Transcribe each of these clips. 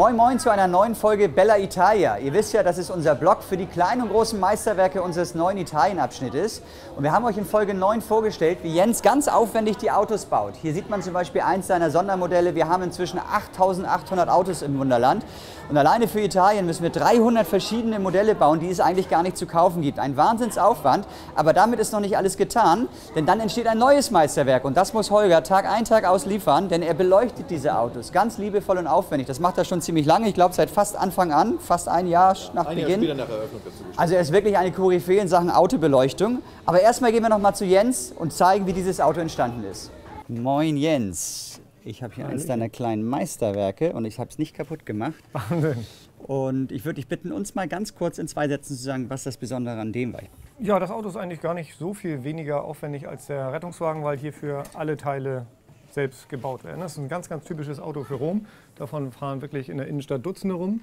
Moin Moin zu einer neuen Folge Bella Italia. Ihr wisst ja, dass es unser Blog für die kleinen und großen Meisterwerke unseres neuen Italien-Abschnittes. Und wir haben euch in Folge 9 vorgestellt, wie Jens ganz aufwendig die Autos baut. Hier sieht man zum Beispiel eins seiner Sondermodelle. Wir haben inzwischen 8800 Autos im Wunderland. Und alleine für Italien müssen wir 300 verschiedene Modelle bauen, die es eigentlich gar nicht zu kaufen gibt. Ein Wahnsinnsaufwand, aber damit ist noch nicht alles getan, denn dann entsteht ein neues Meisterwerk. Und das muss Holger Tag ein, Tag aus liefern, denn er beleuchtet diese Autos ganz liebevoll und aufwendig. Das macht er schon ziemlich lange, ich glaube seit fast Anfang an, fast ein Jahr nach Beginn. Jahr nach Eröffnung dazu gestellt. Also er ist wirklich eine Koryphäe in Sachen Autobeleuchtung. Aber erstmal gehen wir noch mal zu Jens und zeigen, wie dieses Auto entstanden ist. Moin Jens. Ich habe hier eines deiner kleinen Meisterwerke und ich habe es nicht kaputt gemacht. Wahnsinn. Und ich würde dich bitten, uns mal ganz kurz in 2 Sätzen zu sagen, was das Besondere an dem war. Ja, das Auto ist eigentlich gar nicht so viel weniger aufwendig als der Rettungswagen, weil hierfür alle Teile selbst gebaut werden. Das ist ein ganz, ganz typisches Auto für Rom. Davon fahren wirklich in der Innenstadt Dutzende rum.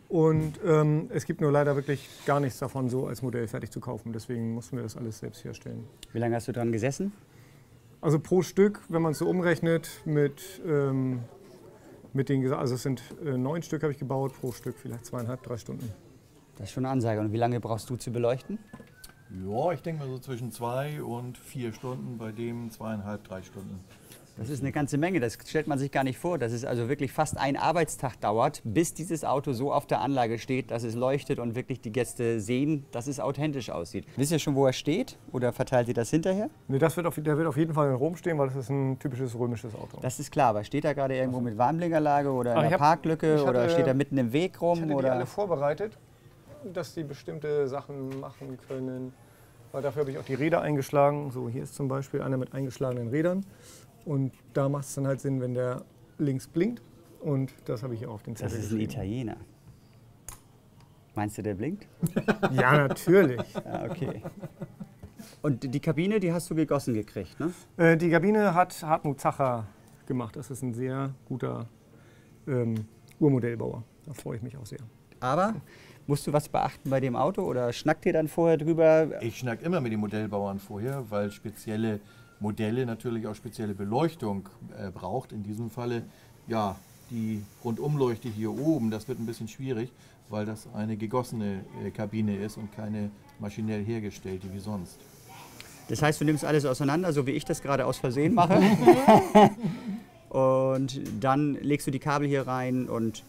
Und es gibt nur leider wirklich gar nichts davon so als Modell fertig zu kaufen. Deswegen mussten wir das alles selbst herstellen. Wie lange hast du dran gesessen? Also pro Stück, wenn man es so umrechnet, mit den, also es sind 9 Stück habe ich gebaut, pro Stück vielleicht 2,5, 3 Stunden. Das ist schon eine Ansage. Und wie lange brauchst du zu beleuchten? Ja, ich denke mal so zwischen 2 und 4 Stunden, bei dem 2,5, 3 Stunden. Das ist eine ganze Menge, das stellt man sich gar nicht vor, dass es also wirklich fast ein Arbeitstag dauert, bis dieses Auto so auf der Anlage steht, dass es leuchtet und wirklich die Gäste sehen, dass es authentisch aussieht. Wisst ihr schon, wo er steht oder verteilt ihr das hinterher? Nee, der wird auf jeden Fall in Rom stehen, weil das ist ein typisches römisches Auto. Das ist klar, aber steht er gerade irgendwo mit Warnblinkerlage oder in der ich Parklücke hatte- oder steht er mitten im Weg rum? Ich hatte die Oder? alle vorbereitet, dass die bestimmte Sachen machen können. Weil dafür habe ich auch die Räder eingeschlagen. So, hier ist zum Beispiel einer mit eingeschlagenen Rädern. Und da macht es dann halt Sinn, wenn der links blinkt. Und das habe ich hier auf den Zettel Das ist ein geschrieben. Italiener. Meinst du, der blinkt? Ja, natürlich. Ja, okay. Und die Kabine, die hast du gegossen gekriegt, ne? Die Kabine hat Hartmut Zacher gemacht. Das ist ein sehr guter Urmodellbauer. Da freue ich mich auch sehr. Aber musst du was beachten bei dem Auto oder schnackt ihr dann vorher drüber? Ich schnack immer mit den Modellbauern vorher, weil spezielle Modelle natürlich auch spezielle Beleuchtung braucht. In diesem Falle, ja, die Rundumleuchte hier oben, das wird ein bisschen schwierig, weil das eine gegossene Kabine ist und keine maschinell hergestellte wie sonst. Das heißt, du nimmst alles auseinander, so wie ich das gerade aus Versehen mache. Und dann legst du die Kabel hier rein und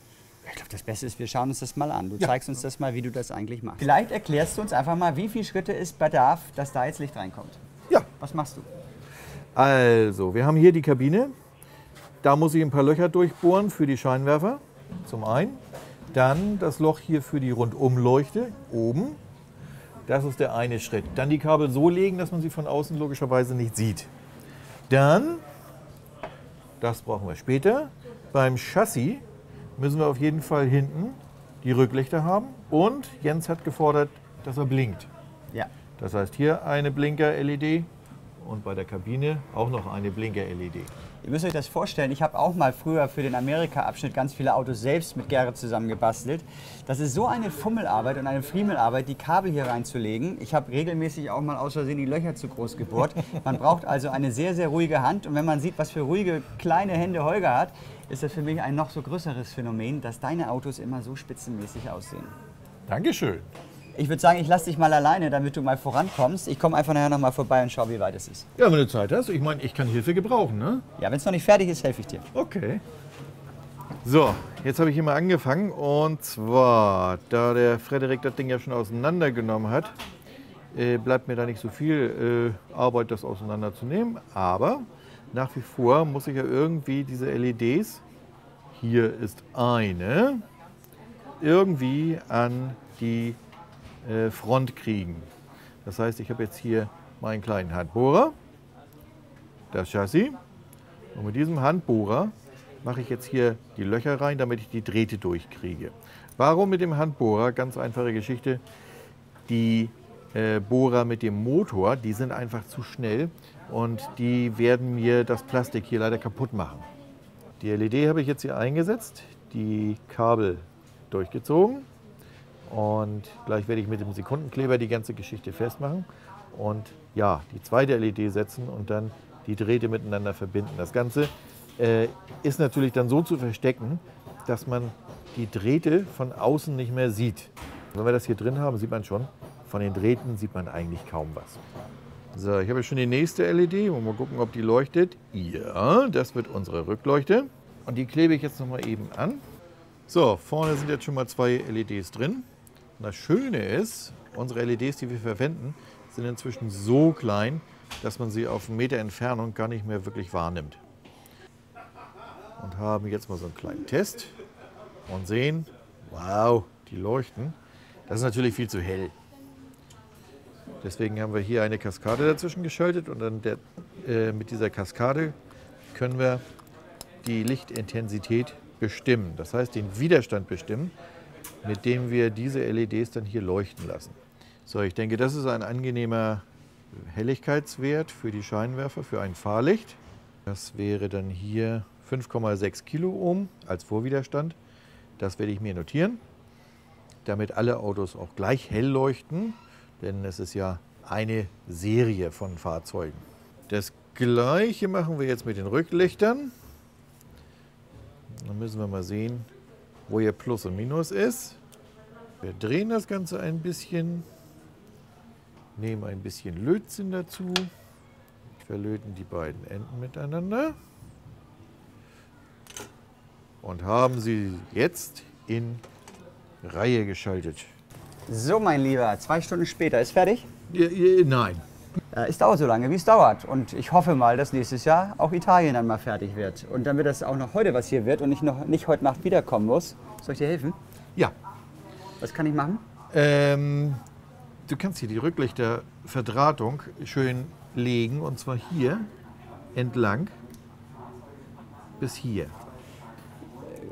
ich glaube, das Beste ist, wir schauen uns das mal an. Du zeigst uns das mal, wie du das eigentlich machst. Vielleicht erklärst du uns einfach mal, wie viele Schritte es bedarf, dass da jetzt Licht reinkommt. Ja. Was machst du? Also, wir haben hier die Kabine. Da muss ich ein paar Löcher durchbohren für die Scheinwerfer, zum einen. Dann das Loch hier für die Rundumleuchte, oben. Das ist der eine Schritt. Dann die Kabel so legen, dass man sie von außen logischerweise nicht sieht. Dann, das brauchen wir später, beim Chassis müssen wir auf jeden Fall hinten die Rücklichter haben. Und Jens hat gefordert, dass er blinkt. Ja. Das heißt hier eine Blinker-LED und bei der Kabine auch noch eine Blinker-LED. Ihr müsst euch das vorstellen, ich habe auch mal früher für den Amerika-Abschnitt ganz viele Autos selbst mit Gerrit zusammen gebastelt. Das ist so eine Fummelarbeit und eine Friemelarbeit, die Kabel hier reinzulegen. Ich habe regelmäßig auch mal aus Versehen die Löcher zu groß gebohrt. Man braucht also eine sehr, sehr ruhige Hand. Und wenn man sieht, was für ruhige kleine Hände Holger hat, ist das für mich ein noch so größeres Phänomen, dass deine Autos immer so spitzenmäßig aussehen. Dankeschön. Ich würde sagen, ich lasse dich mal alleine, damit du mal vorankommst. Ich komme einfach nachher noch mal vorbei und schaue, wie weit es ist. Ja, wenn du Zeit hast. Ich meine, ich kann Hilfe gebrauchen, ne? Ja, wenn es noch nicht fertig ist, helfe ich dir. Okay. So, jetzt habe ich hier mal angefangen. Und zwar, da der Frederik das Ding ja schon auseinandergenommen hat, bleibt mir da nicht so viel Arbeit, das auseinanderzunehmen. Aber nach wie vor muss ich ja irgendwie diese LEDs, hier ist eine, irgendwie an die Front kriegen. Das heißt, ich habe jetzt hier meinen kleinen Handbohrer, das Chassis, und mit diesem Handbohrer mache ich jetzt hier die Löcher rein, damit ich die Drähte durchkriege. Warum mit dem Handbohrer? Ganz einfache Geschichte. Die Bohrer mit dem Motor, die sind einfach zu schnell und die werden mir das Plastik hier leider kaputt machen. Die LED habe ich jetzt hier eingesetzt, die Kabel durchgezogen. Und gleich werde ich mit dem Sekundenkleber die ganze Geschichte festmachen und ja, die zweite LED setzen und dann die Drähte miteinander verbinden. Das Ganze ist natürlich dann so zu verstecken, dass man die Drähte von außen nicht mehr sieht. Wenn wir das hier drin haben, sieht man schon, von den Drähten sieht man eigentlich kaum was. So, ich habe schon die nächste LED. Mal gucken, ob die leuchtet. Ja, das wird unsere Rückleuchte. Und die klebe ich jetzt noch mal eben an. So, vorne sind jetzt schon mal 2 LEDs drin. Und das Schöne ist, unsere LEDs, die wir verwenden, sind inzwischen so klein, dass man sie auf 1 Meter Entfernung gar nicht mehr wirklich wahrnimmt. Und haben jetzt mal so einen kleinen Test und sehen, wow, die leuchten. Das ist natürlich viel zu hell. Deswegen haben wir hier eine Kaskade dazwischen geschaltet und dann mit dieser Kaskade können wir die Lichtintensität bestimmen. Das heißt, den Widerstand bestimmen, mit dem wir diese LEDs dann hier leuchten lassen. So, ich denke, das ist ein angenehmer Helligkeitswert für die Scheinwerfer, für ein Fahrlicht. Das wäre dann hier 5,6 Kiloohm als Vorwiderstand. Das werde ich mir notieren, damit alle Autos auch gleich hell leuchten, denn es ist ja eine Serie von Fahrzeugen. Das Gleiche machen wir jetzt mit den Rücklichtern. Dann müssen wir mal sehen, wo hier Plus und Minus ist. Wir drehen das Ganze ein bisschen, nehmen ein bisschen Lötzinn dazu, verlöten die beiden Enden miteinander und haben sie jetzt in Reihe geschaltet. So, mein Lieber, 2 Stunden später. Ist fertig? Nein. Es dauert so lange, wie es dauert. Und ich hoffe mal, dass nächstes Jahr auch Italien dann mal fertig wird. Und dann wird das auch noch heute was hier wird und ich noch nicht heute Nacht wiederkommen muss. Soll ich dir helfen? Ja. Was kann ich machen? Du kannst hier die Rücklichterverdrahtung schön legen und zwar hier entlang bis hier.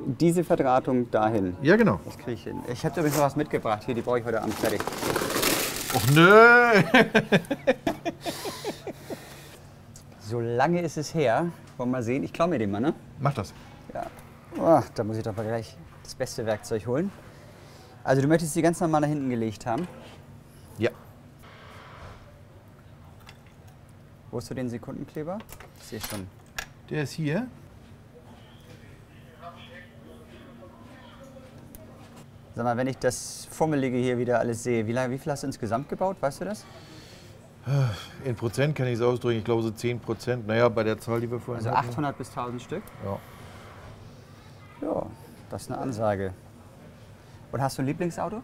Diese Verdrahtung dahin. Ja, genau. Das kriege ich hin. Ich habe übrigens noch was mitgebracht. Hier, die brauche ich heute Abend fertig. Och nö! So lange ist es her. Wollen wir mal sehen. Ich klaue mir den mal, ne? Mach das. Ja. Oh, da muss ich doch mal gleich das beste Werkzeug holen. Also du möchtest die ganz normal nach hinten gelegt haben. Ja. Wo hast du den Sekundenkleber? Ich sehe schon. Der ist hier. Sag mal, wenn ich das Fummelige hier wieder alles sehe, wie viel hast du insgesamt gebaut? Weißt du das? In Prozent kann ich es ausdrücken, ich glaube so 10%. Naja, bei der Zahl, die wir vorhin Also hatten. 800 bis 1000 Stück? Ja. Ja, das ist eine Ansage. Und hast du ein Lieblingsauto?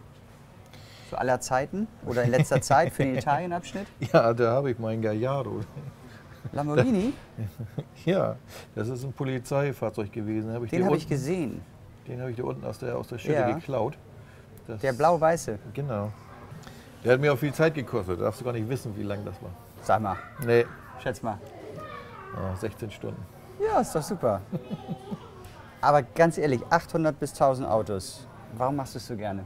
Zu aller Zeiten oder in letzter Zeit für den Italienabschnitt? Ja, da habe ich meinen Gallardo. Lamborghini? Ja, das ist ein Polizeifahrzeug gewesen. Den habe ich gesehen. Den habe ich da unten aus der Schütte Ja. geklaut. Der blau-weiße. Genau. Der hat mir auch viel Zeit gekostet. Da darfst du gar nicht wissen, wie lang das war. Sag mal, Nee, schätz mal. 16 Stunden. Ja, ist doch super. Aber ganz ehrlich, 800 bis 1000 Autos. Warum machst du es so gerne?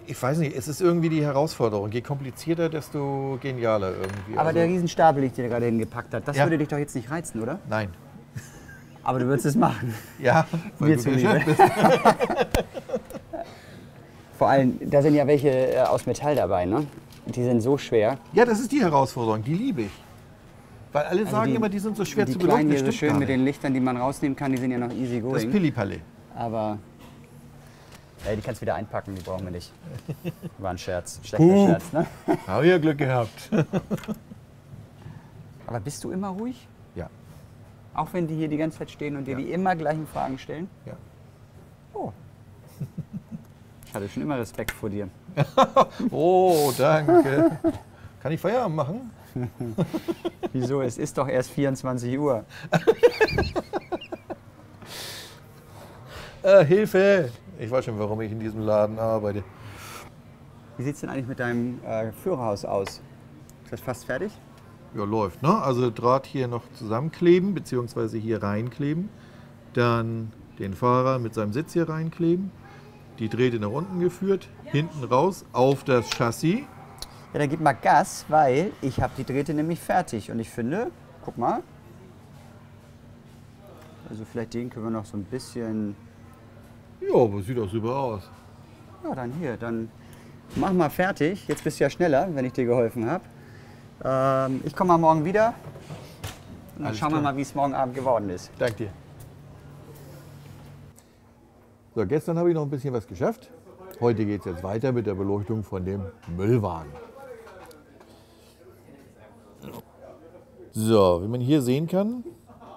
Ich weiß nicht, es ist irgendwie die Herausforderung. Je komplizierter, desto genialer irgendwie. Aber der Riesenstapel, den ich dir gerade hingepackt habe, das Ja. würde dich doch jetzt nicht reizen, oder? Nein. Aber du würdest es machen. Ja, Mir zuliebe. Vor allem, da sind ja welche aus Metall dabei, ne? Die sind so schwer. Ja, das ist die Herausforderung, die liebe ich. Weil alle sagen immer, die sind so schwer die zu kleinen beleuchten. hier Das so stimmt schön gar mit nicht. den Lichtern, die man rausnehmen kann, die sind ja noch easy Das ist going. Pillipalle. Aber die kannst du wieder einpacken, die brauchen wir nicht. War ein Scherz, schlechter Scherz, ne? Habe ja Glück gehabt. Aber bist du immer ruhig? Ja. Auch wenn die hier die ganze Zeit stehen und dir Ja. die immer gleichen Fragen stellen? Ja. Oh. Ich hatte schon immer Respekt vor dir. Oh, danke. Kann ich Feierabend machen? Wieso? Es ist doch erst 24 Uhr. Hilfe! Ich weiß schon, warum ich in diesem Laden arbeite. Wie sieht es denn eigentlich mit deinem Führerhaus aus? Ist das fast fertig? Ja, läuft, ne? Also Draht hier noch zusammenkleben, beziehungsweise hier reinkleben. Dann den Fahrer mit seinem Sitz hier reinkleben. Die Drähte nach unten geführt, hinten raus auf das Chassis. Ja, dann gib mal Gas, weil ich habe die Drähte nämlich fertig. Und ich finde, guck mal. Also vielleicht den können wir noch so ein bisschen... Ja, aber sieht auch super aus. Ja, dann hier, dann mach mal fertig. Jetzt bist du ja schneller, wenn ich dir geholfen habe. Ich komme mal morgen wieder. Und dann Alles schauen wir klar. mal, wie es morgen Abend geworden ist. Danke dir. So, gestern habe ich noch ein bisschen was geschafft. Heute geht es jetzt weiter mit der Beleuchtung von dem Müllwagen. So, wie man hier sehen kann,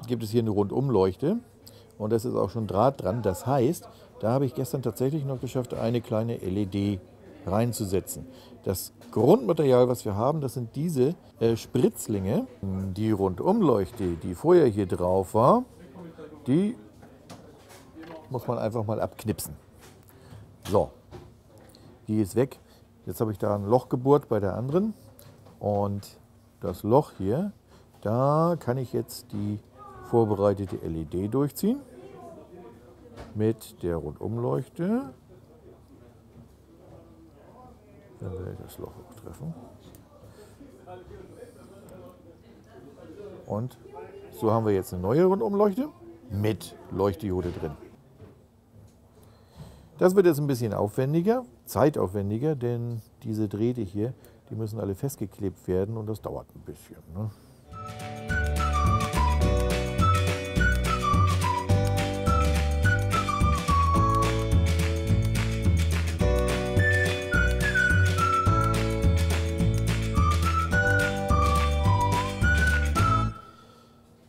gibt es hier eine Rundumleuchte. Und das ist auch schon Draht dran. Das heißt, da habe ich gestern tatsächlich noch geschafft, eine kleine LED reinzusetzen. Das Grundmaterial, was wir haben, das sind diese Spritzlinge. Die Rundumleuchte, die vorher hier drauf war, die muss man einfach mal abknipsen. So, die ist weg. Jetzt habe ich da ein Loch gebohrt bei der anderen. Und das Loch hier, da kann ich jetzt die vorbereitete LED durchziehen mit der Rundumleuchte. Dann werde ich das Loch auch treffen. Und so haben wir jetzt eine neue Rundumleuchte mit Leuchtdiode drin. Das wird jetzt ein bisschen aufwendiger, zeitaufwendiger, denn diese Drähte hier, die müssen alle festgeklebt werden und das dauert ein bisschen, ne?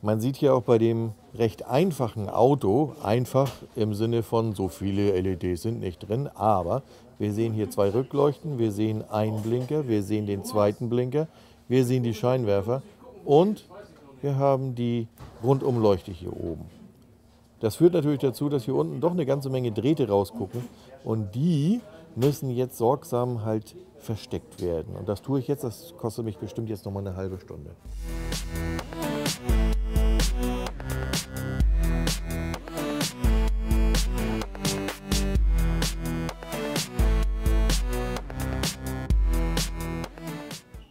Man sieht hier auch bei dem recht einfachen Auto, einfach im Sinne von so viele LEDs sind nicht drin, aber wir sehen hier zwei Rückleuchten, wir sehen einen Blinker, wir sehen den zweiten Blinker, wir sehen die Scheinwerfer und wir haben die Rundumleuchte hier oben. Das führt natürlich dazu, dass hier unten doch eine ganze Menge Drähte rausgucken und die müssen jetzt sorgsam halt versteckt werden. Und das tue ich jetzt, das kostet mich bestimmt jetzt noch mal eine halbe Stunde.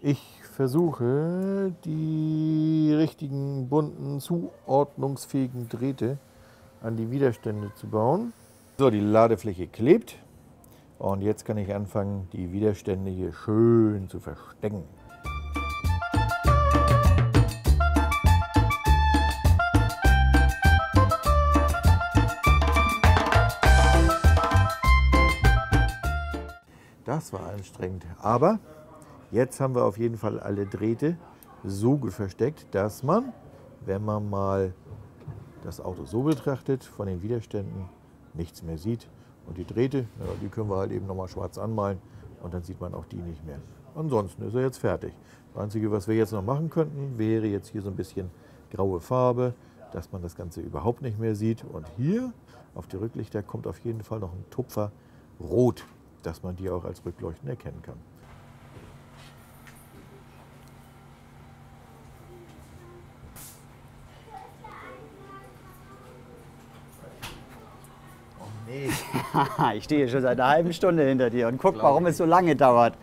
Ich versuche, die richtigen, bunten, zuordnungsfähigen Drähte an die Widerstände zu bauen. So, die Ladefläche klebt und jetzt kann ich anfangen, die Widerstände hier schön zu verstecken. Das war anstrengend, aber jetzt haben wir auf jeden Fall alle Drähte so gut versteckt, dass man, wenn man mal das Auto so betrachtet, von den Widerständen nichts mehr sieht. Und die Drähte, ja, die können wir halt eben nochmal schwarz anmalen und dann sieht man auch die nicht mehr. Ansonsten ist er jetzt fertig. Das Einzige, was wir jetzt noch machen könnten, wäre jetzt hier so ein bisschen graue Farbe, dass man das Ganze überhaupt nicht mehr sieht. Und hier auf die Rücklichter kommt auf jeden Fall noch ein Tupfer Rot, dass man die auch als Rückleuchten erkennen kann. Ich stehe schon seit einer halben Stunde hinter dir und guck, warum es so lange dauert.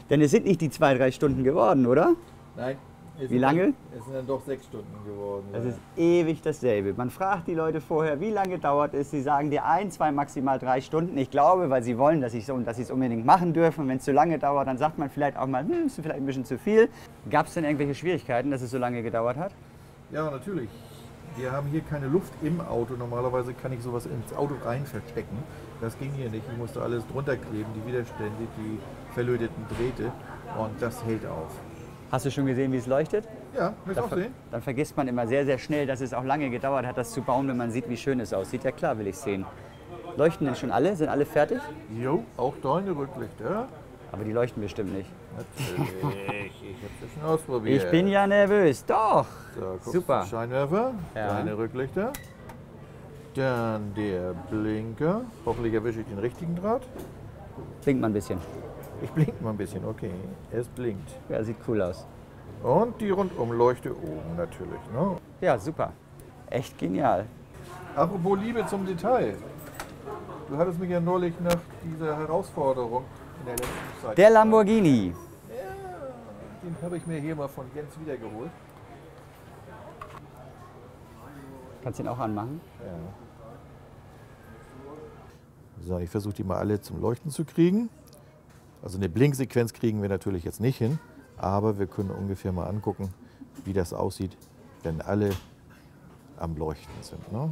Denn es sind nicht die 2-3 Stunden geworden, oder? Nein. Wie lange? Es sind dann doch 6 Stunden geworden. Es ist ewig dasselbe. Man fragt die Leute vorher, wie lange dauert es. Sie sagen dir 1, 2, maximal 3 Stunden. Ich glaube, weil sie wollen, dass sie es unbedingt machen dürfen. Wenn es zu lange dauert, dann sagt man vielleicht auch mal, ist vielleicht ein bisschen zu viel. Gab es denn irgendwelche Schwierigkeiten, dass es so lange gedauert hat? Ja, natürlich. Wir haben hier keine Luft im Auto. Normalerweise kann ich sowas ins Auto rein verstecken. Das ging hier nicht. Ich musste alles drunter kleben, die Widerstände, die verlöteten Drähte. Und das hält auf. Hast du schon gesehen, wie es leuchtet? Ja, willst du auch sehen? Dann vergisst man immer sehr, sehr schnell, dass es auch lange gedauert hat, das zu bauen, wenn man sieht, wie schön es aussieht. Ja klar, will ich sehen. Leuchten denn schon alle? Sind alle fertig? Jo, auch deine Rücklichter. Aber die leuchten bestimmt nicht. Natürlich, ich habe das schon ausprobiert. Ich bin ja nervös, doch. So, Super. Scheinwerfer, Ja. deine Rücklichter. Dann der Blinker. Hoffentlich erwische ich den richtigen Draht. Blinkt mal ein bisschen. Ich blinke mal ein bisschen, okay. Es blinkt. Ja, sieht cool aus. Und die Rundumleuchte oben natürlich. Ne? Ja, super. Echt genial. Apropos Liebe zum Detail. Du hattest mich ja neulich nach dieser Herausforderung in der letzten Zeit. Der Lamborghini. Ja, den habe ich mir hier mal von Jens wiedergeholt. Kannst du ihn auch anmachen? Ja. So, ich versuche die mal alle zum Leuchten zu kriegen. Also eine Blinksequenz kriegen wir natürlich jetzt nicht hin, aber wir können ungefähr mal angucken, wie das aussieht, wenn alle am Leuchten sind. Ne?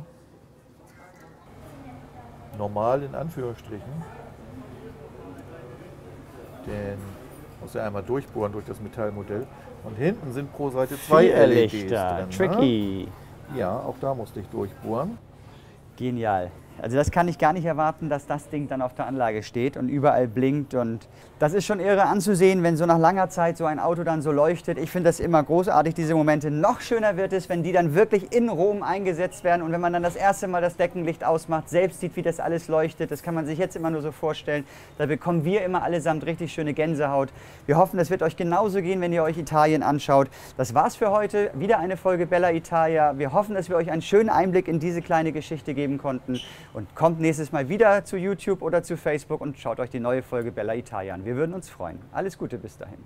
normal in Anführungsstrichen. Den muss er einmal durchbohren durch das Metallmodell. Und hinten sind pro Seite 2 LEDs Lichter. drin. Tricky. Ne? Ja, auch da musste ich durchbohren. Genial. Also das kann ich gar nicht erwarten, dass das Ding dann auf der Anlage steht und überall blinkt. Und das ist schon irre anzusehen, wenn so nach langer Zeit so ein Auto dann so leuchtet. Ich finde das immer großartig, diese Momente. Noch schöner wird es, wenn die dann wirklich in Rom eingesetzt werden und wenn man dann das erste Mal das Deckenlicht ausmacht, selbst sieht, wie das alles leuchtet. Das kann man sich jetzt immer nur so vorstellen. Da bekommen wir immer allesamt richtig schöne Gänsehaut. Wir hoffen, das wird euch genauso gehen, wenn ihr euch Italien anschaut. Das war's für heute. Wieder eine Folge Bella Italia. Wir hoffen, dass wir euch einen schönen Einblick in diese kleine Geschichte geben konnten. Und kommt nächstes Mal wieder zu YouTube oder zu Facebook und schaut euch die neue Folge Bella Italia an. Wir würden uns freuen. Alles Gute bis dahin.